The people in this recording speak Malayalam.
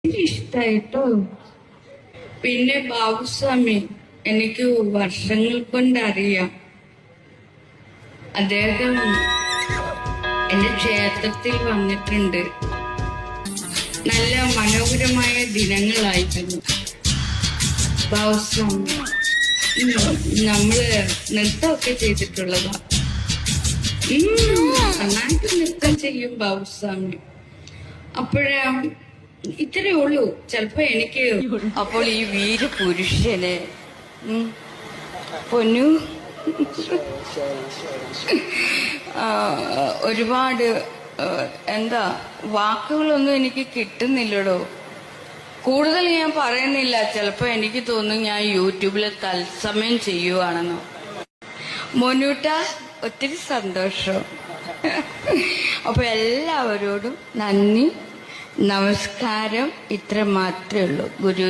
ഇഷ്ടായിട്ടോ. പിന്നെ ബാബുസ്വാമി എനിക്ക് വർഷങ്ങൾ കൊണ്ടറിയാം. അദ്ദേഹം എന്റെ ക്ഷേത്രത്തിൽ വന്നിട്ടുണ്ട്. നല്ല മനോഹരമായ ദിനങ്ങളായിരുന്നു ബാബുസ്വാമി. നമ്മള് നൃത്തമൊക്കെ ചെയ്തിട്ടുള്ളതാ. നന്നായിട്ട് നൃത്തം ചെയ്യും ബാബുസ്വാമി. അപ്പോഴേ ഇത്രേ ഉള്ളൂ. ചിലപ്പോ എനിക്ക് അപ്പോൾ ഈ വീരപുരുഷനെ പൊന്നു ഒരുപാട് എന്താ വാക്കുകളൊന്നും എനിക്ക് കിട്ടുന്നില്ലടോ. കൂടുതൽ ഞാൻ പറയുന്നില്ല. ചിലപ്പോ എനിക്ക് തോന്നുന്നു ഞാൻ യൂട്യൂബിൽ തത്സമയം ചെയ്യുവാണെന്നോ. മോനൂട്ട ഒത്തിരി സന്തോഷം. അപ്പൊ എല്ലാവരോടും നന്ദി, നമസ്കാരം. ഇത്ര മാത്രമേ ഉള്ളൂ. ഗുരു